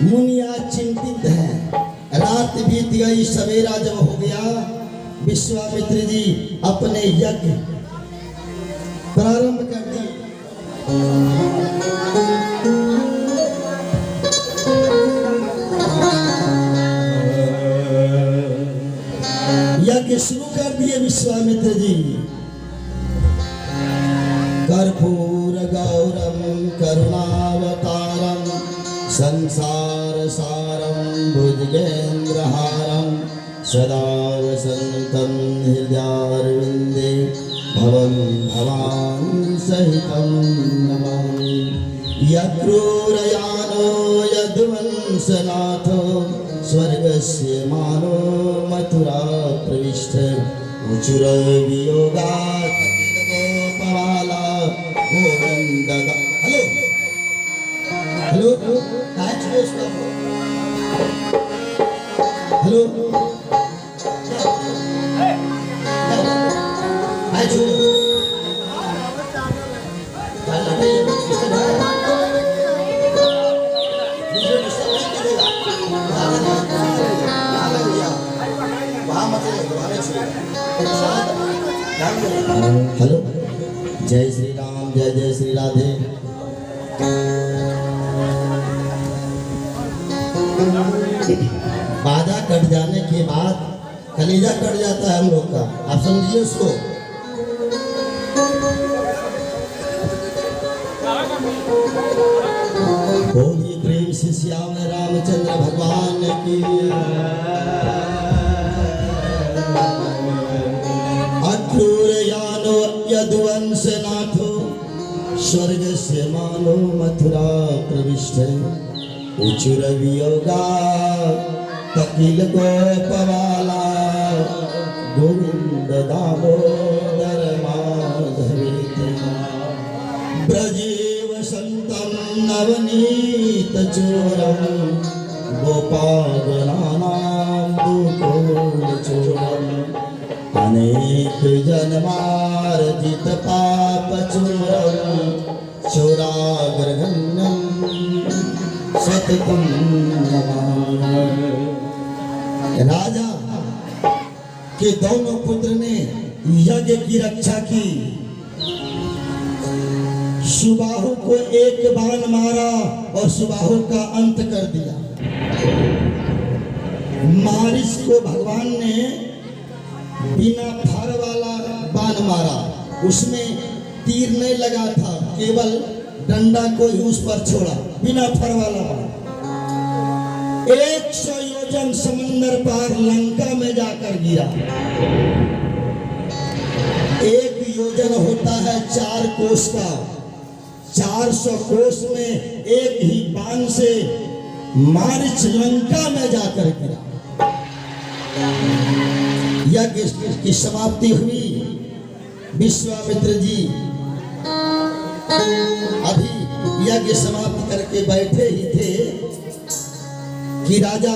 मुनिया चिंतित है। रात बीत गई, सवेरा जब हो गया, विश्वामित्र जी अपने यज्ञ प्रारंभ कर दी। यज्ञ शुरू कर दिए विश्वामित्र जी। कर्पूर गौरम करुणावतारम संसार सारम भुजगेन्द्रहारम सदा वसन्तं हृदयारविन्दे भवं भवान् सहितं नमामि। यद्रूरयानो यद्वंशनाथो स्वर्गस्य मानो मथुरा प्रविष्ट उचुरवियोगात् गोपबाला गोविन्ददा। हेलो हेलो हेलो हेलो जय श्री राम जय जय श्री राधे। बाधा कट जाने के बाद कलेजा कट जाता है हम लोग का, आप समझिए उसको। बोलिए प्रेम से श्याम रामचंद्र भगवान की। अक्रूर यानो यदुवंशनाथो स्वर्ग से मानो मथुरा प्रविष्ट उचुर वियोगा कपिल गोपबाला गोविंद दामोदर माधवेति ब्रजेव संतं नवनीत चोरम गोपागणानां दुकूल चोरम अनेक जन्मार्जित पाप चोरम चोराग्रगण्यं सततं नमामि। राजा के दोनों पुत्र ने यज्ञ की रक्षा की। सुबाहु को एक बाण मारा और सुबाहु का अंत कर दिया। मारिच को भगवान ने बिना धार वाला बाण मारा, उसमें तीर नहीं लगा था, केवल डंडा को ही उस पर छोड़ा, बिना फर वाला बाण। 100 योजन समंदर पार लंका में जाकर गिरा। 1 योजन होता है 4 कोस का, 400 कोस में एक ही बाण से मारिच लंका में जाकर गिरा। यज्ञ की समाप्ति हुई। विश्वामित्र जी अभी यज्ञ समाप्त करके बैठे ही थे कि राजा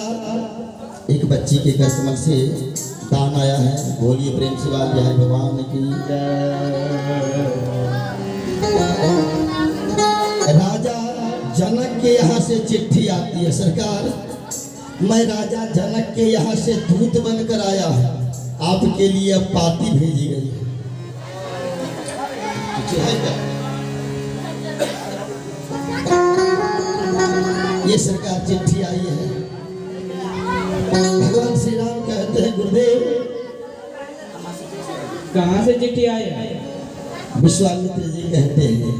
एक बच्ची के घर कमल से दान आया है। बोलिए प्रेम से बाल बिहारी भगवान की। राजा जनक के यहाँ से चिट्ठी आती है, सरकार मैं राजा जनक के यहाँ से दूत बनकर आया हूँ, आपके लिए अब पाती भेजी गई है। ये सरकार चिट्ठी आई है। भगवान श्री राम कहते हैं गुरुदेव कहाँ से चिट्ठी आई है? विश्वामित्र जी कहते हैं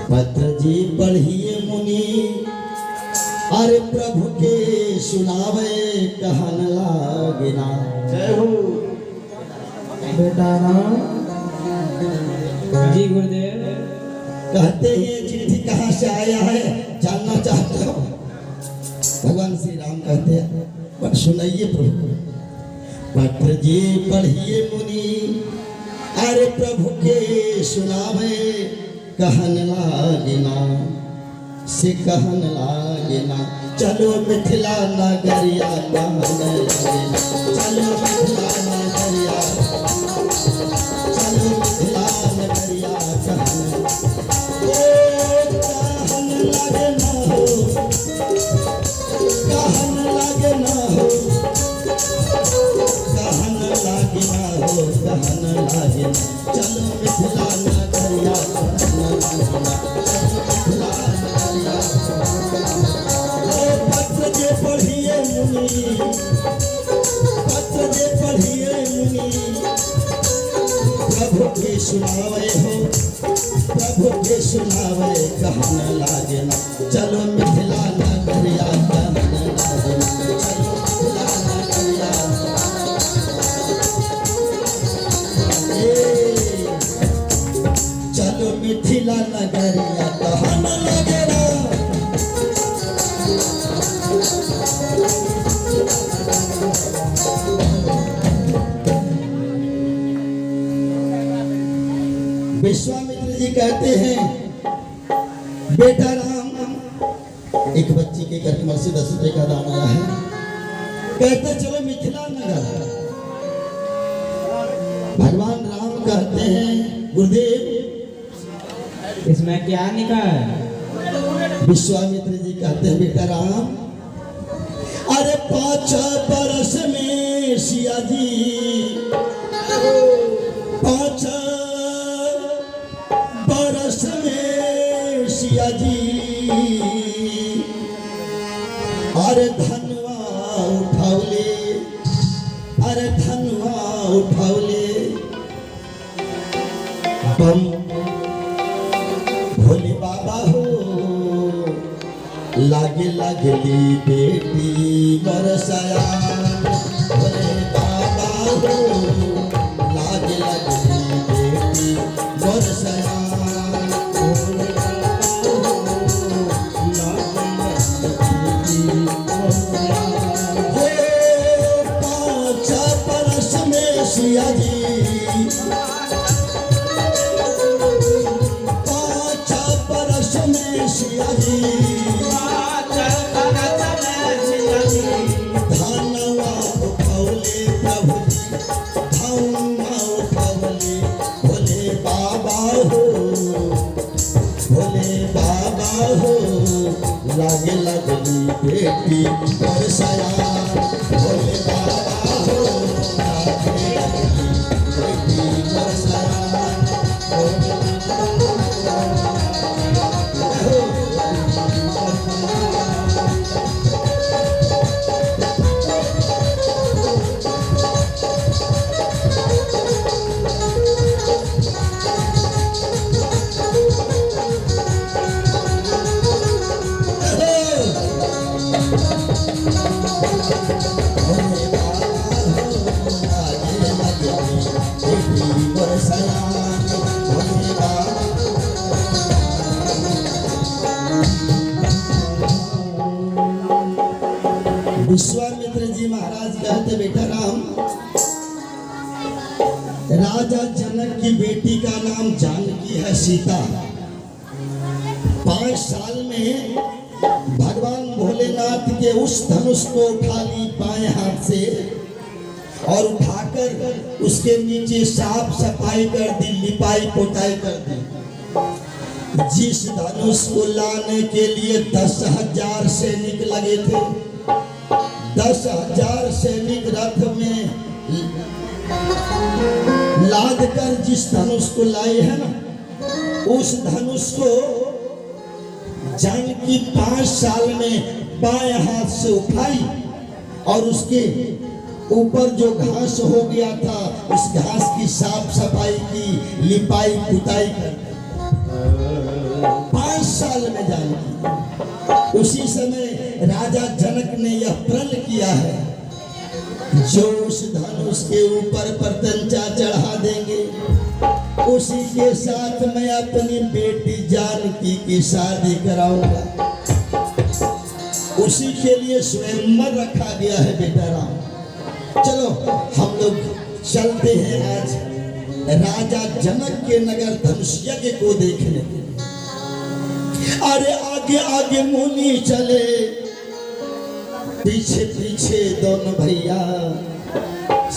पत्र जी पढ़िए मुनि अरे प्रभु के सुनावे कहन लागिना। जय हो बेटा राम जी। गुरुदेव कहते हैं ये चिट्ठी कहाँ से आया है जानना चाहते हो? भगवान श्री राम कहते हैं पर सुनाइए प्रभु। पत्र जी पढ़िए मुनि अरे प्रभु के सुनावे कहन लागिना से कहन लागिना। चलो मिथिला नगरिया कहन लागिना। चलो मिथिला नगरिया, चलो मिथिला नगरिया कहन लागना हो, कहन लागना हो, कहन लागना हो, कहन लागना। चलो मिथिला नगरिया कहन लागना, चलो मिथिला नगरिया। पत्र जे पढ़िए मुनि, पत्र जे पढ़िए प्रभु के सुनावे हो, प्रभु के सुनावे कहन लागे ना, चलो मिथिला नगरिया कहन लागे ना, चलो मिथिला नगरिया। चलो मिथिला नगरिया कहन लागे ना। विश्वामित्र जी कहते हैं बेटा राम, एक बच्ची के घर में से 10 रुपए का दान आया है, कहते चलो मिथिला नगर। भगवान राम कहते हैं गुरुदेव इसमें क्या लिखा है? विश्वामित्र जी कहते हैं बेटा राम, अरे 5 बरस में सिया जी, 5 बरस में सिया जी, अरे धनवा उठावले, अरे धनवा उठावले, बम भोले बाबा हो, लागे लागली बेटी बरसाया, भोले बाबा हो, लागे लागली बेटी बरसाया। सिया जी 5 बरस में सिया जी, धनवा उठौले प्रभु जी, धनवा उठौले भोले बाबा हो, भोले बाबा हो, लागे लगली बेटी बरसाया, भोले बाबा हो, लागे लगली बेटी बरसाया। विश्वामित्र जी महाराज कहते बेटा राम, राजा जनक की बेटी का नाम जानकी है, सीता। 5 साल में भगवान भोलेनाथ के उस धनुष को उठा ली बाएं हाथ से और उठाकर उसके नीचे साफ सफाई कर दी, लिपाई पोताई कर दी। जिस धनुष को लाने के लिए 10,000 सैनिक लगे थे, 10,000 सैनिक रथ में लाद कर जिस धनुष को लाए हैं ना, उस धनुष को जानकी 5 साल में बाएं हाथ से उठाई और उसके ऊपर जो घास हो गया था उस घास की साफ सफाई की, लिपाई पुताई कर 5 साल में जानकी। उसी समय राजा जनक ने यह प्रण किया है, जो उस धनुष के ऊपर प्रत्यंचा चढ़ा देंगे उसी के साथ मैं अपनी बेटी जानकी की शादी कराऊंगा। उसी के लिए स्वयंवर रखा गया है बेटा राम। चलो हम लोग चलते हैं आज राजा जनक के नगर धनुष यज्ञ को देखने। अरे आगे आगे मुनि चले, पीछे पीछे दोनों भैया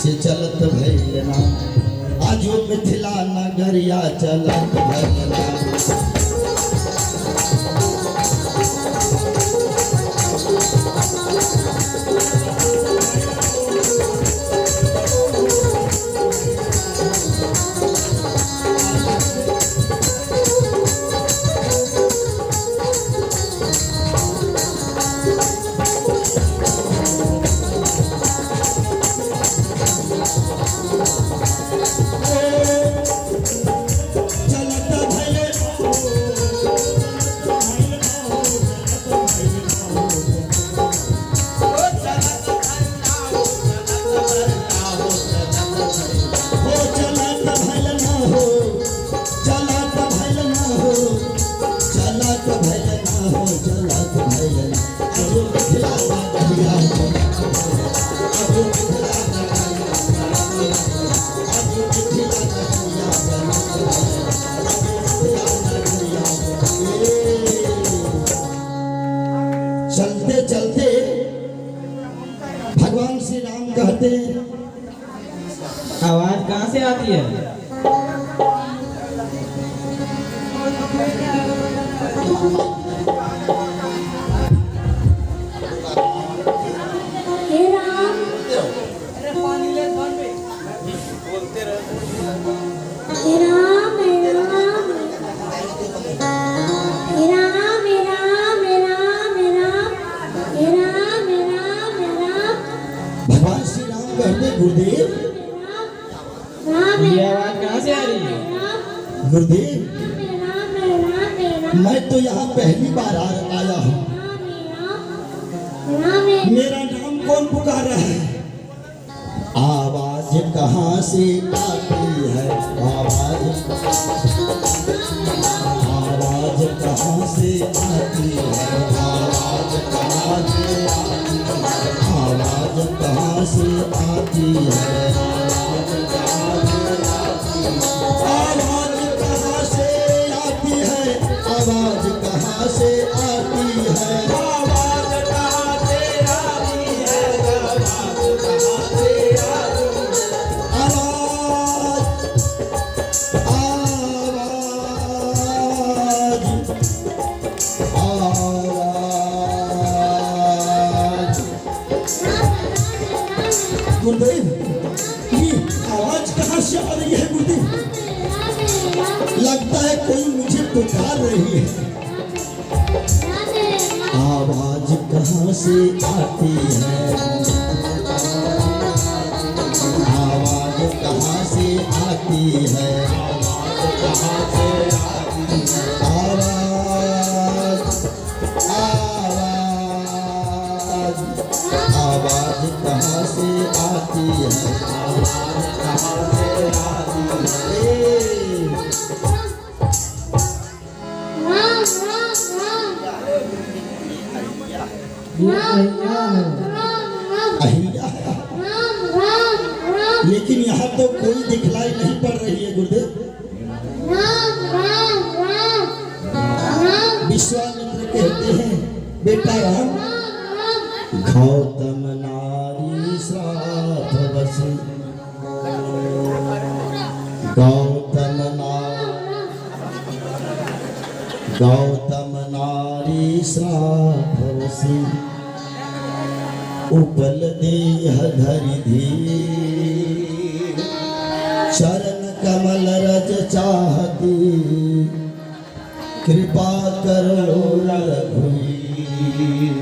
से चलत भैया, आज वो मिथिला नगरिया चलत भैया। चलते चलते भगवान श्री राम कहते हैं, आवाज कहाँ से आती है? हे राम, हे राम, हे राम, हे राम, हे राम, हे राम, हे राम, हे राम, हे राम, हे राम। भगवान श्री राम कहते, गुरुदेव ये आवाज कहाँ से आ रही है? गुरुदेव, मैं तो यहाँ पहली बार आया हूँ। मेरा नाम कौन पुकार रहा है? आवाज कहाँ से आती है? आवाज कहाँ से आती है? आवाज कहाँ से आती है? आवाज कहाँ से आती है? आवाज कहाँ से आती है? आवाज कहाँ से आती है? आवाज कहाँ से आती है? आवाज कहाँ से आती है? गुरुदेव, ये आवाज कहाँ से आ रही है गुरुदेव? लगता है कोई मुझे पुकार रही है। आवाज कहाँ से आती है? आवाज कहाँ से आती है? कहाँ से आती है? आवाज कहाँ से आती है? आवाज कहाँ से आती है? अहिल्या है। लेकिन यहाँ तो कोई दिखलाई नहीं पड़ रही है गुरुदेव। विश्वामित्र कहते हैं, बेटा राम, गौतम नारी श्राप बसी, गौतम नारी श्राप बसी, उपल देह धरि धीर, चरण कमल रज चाहती, कृपा करो रघुवीर।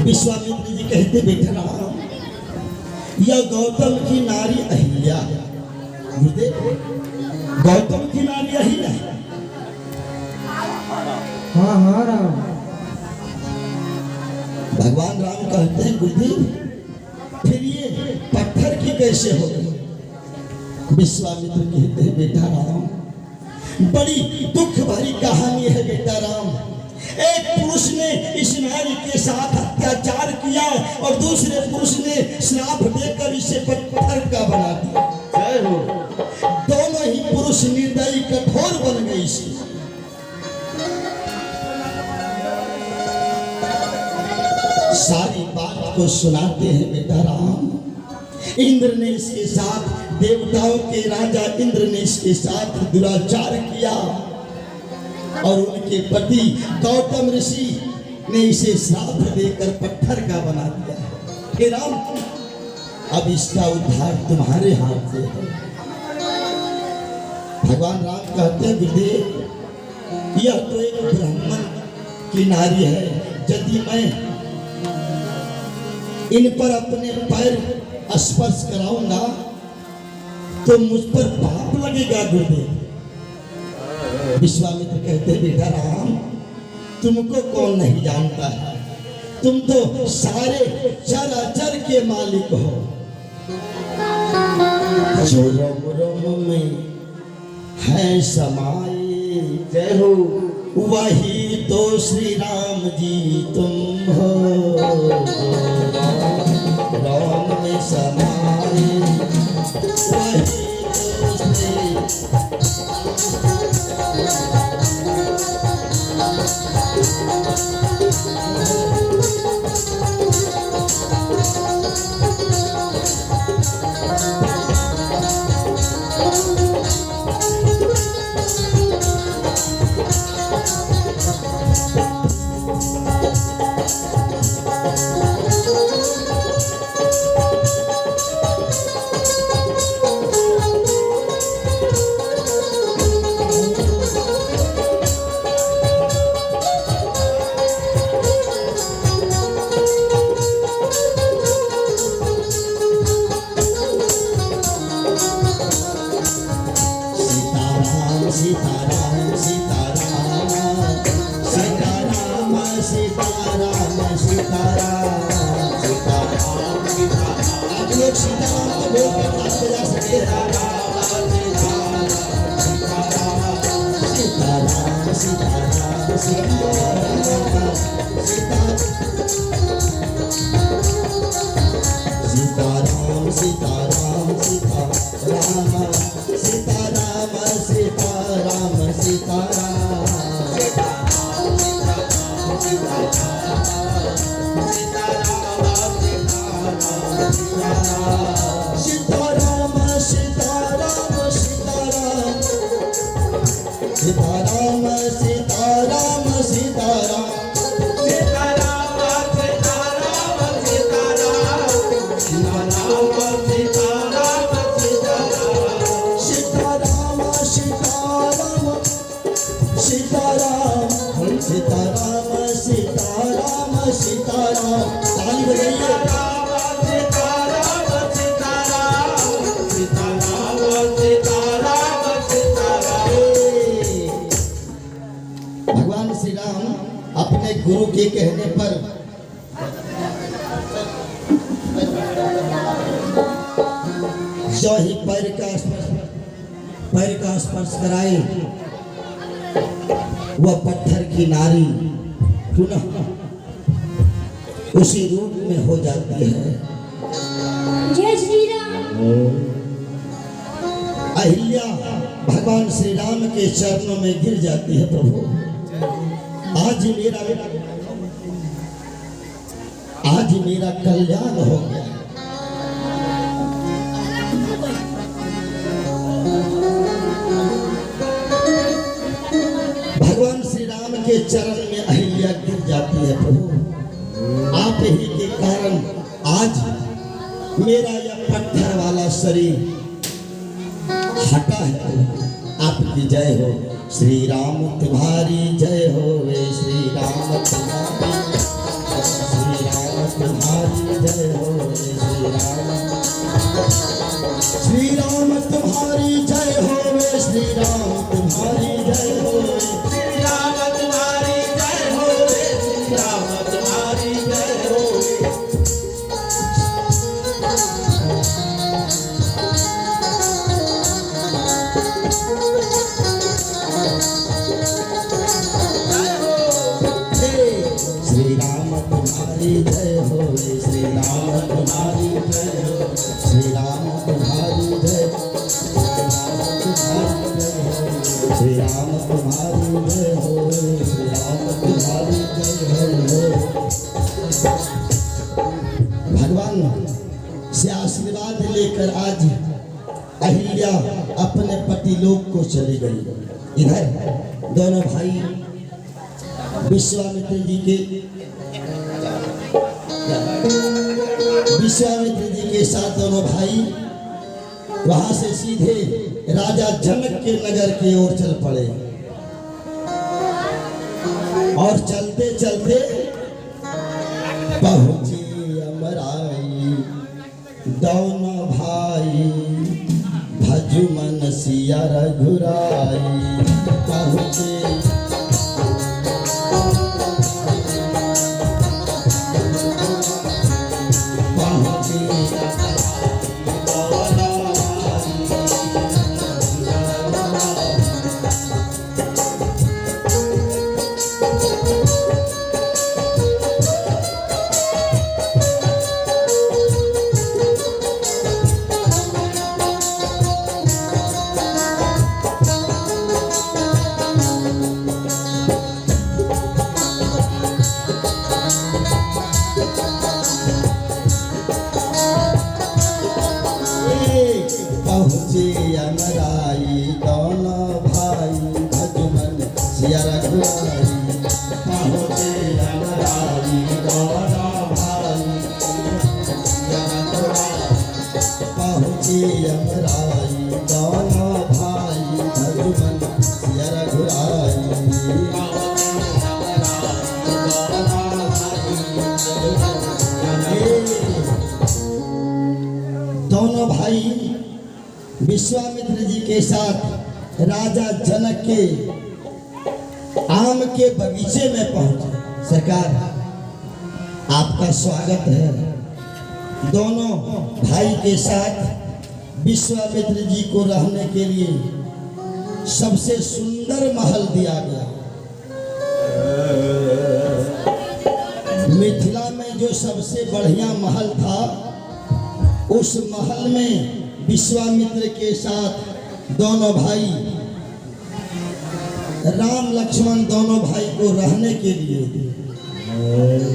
विश्वामित्र जी कहते, बेटा राम, यह गौतम की नारी अहिल्या है। गुरुदेव, गौतम की नारी अहिल्या है। हाँ हाँ राम। भगवान राम कहते हैं, गुरुदेव, फिर ये पत्थर की कैसे हो गई? विश्वामित्र कहते हैं, बेटा राम, बड़ी दुख भरी कहानी है बेटा राम। एक पुरुष ने इस नारी के साथ अत्याचार किया और दूसरे पुरुष ने श्राप देकर इसे पत्थर का बना दिया। जय हो। दोनों ही पुरुष निर्दयी कठोर बन गए इसे। सारी बात को सुनाते हैं बेटा राम। इंद्र ने इसके साथ, देवताओं के राजा इंद्र ने इसके साथ दुराचार किया और उनके पति गौतम ऋषि ने इसे श्राप देकर पत्थर का बना दिया है। हे राम, अब इसका उद्धार तुम्हारे हाथ से है। भगवान राम कहते हैं, गुरुदेव, यह तो एक ब्राह्मण की नारी है। यदि मैं इन पर अपने पैर स्पर्श कराऊंगा तो मुझ पर पाप लगेगा गुरुदेव। विश्वामित्र कहते, बेटा राम, तुमको कौन नहीं जानता है? तुम तो सारे चराचर के मालिक हो। जो रोम रोम में है समाये, जय हो, वही तो श्री राम जी तुम हो। राम में समाये, सीताराम सीताराम सीताराम सीताराम सीताराम सीताराम सीताराम। आप लोग सीताराम को बोल के हाथ बजा सकते हैं। सीताराम सीताराम सीताराम सीताराम सीताराम सीताराम सीताराम सीताराम सीताराम सीताराम सीताराम सीताराम सीताराम सीताराम सीताराम सीताराम सीताराम। ताली बजाइए। भगवान श्री राम अपने गुरु के कहने पर जो ही पैर का स्पर्श कराए वह पत्थर की नारी पुनः उसी रूप में हो जाती है। जय श्री राम। अहिल्या भगवान श्री राम के चरणों में गिर जाती है। प्रभु आज मेरा कल्याण हो गया। भगवान श्री राम के चरण में अहिल्या गिर जाती है। प्रभु आप ही के कारण आज मेरा यह पत्थर वाला शरीर हटा है। आपकी जय हो श्री राम, तुम्हारी जय हो वे श्री राम, तुम्हारी जय हो वे श्री राम तुम्हारी जय हो वे श्री राम, तुम्हारी जय हो श्री राम, तुम्हारी जय हो वे श्री राम, तुम्हारी जय हो। श्री राम तुम्हारी जय हो श्री राम, तुम्हारी जय हो श्री राम, तुम्हारी जय श्री राम, तुम्हारी जय हो श्री राम, तुम्हारी जय हो। भगवान से आशीर्वाद लेकर आज अहिल्या अपने पति लोक को चली गई। इधर दोनों भाई विश्वामित्र जी के साथ दोनों भाई वहां से सीधे राजा जनक के नगर की ओर चल पड़े और चलते चलते पहुंचे अमराई। दोनों भाई भजु मन सिया रघुराई पहुंचे। यमराई दोनों भाई भजमन सिया रघुराई पहुँचे यमराई दोनों भाई सिया रघुराई पहुँचे यमराई दोनों भाई भजमन सिया रघुराई दोनों भाई विश्वामित्र जी के साथ राजा जनक के आम के बगीचे में पहुंचे। सरकार आपका स्वागत है। दोनों भाई के साथ विश्वामित्र जी को रहने के लिए सबसे सुंदर महल दिया गया। मिथिला में जो सबसे बढ़िया महल था, उस महल में विश्वामित्र के साथ दोनों भाई राम लक्ष्मण दोनों भाई को रहने के लिए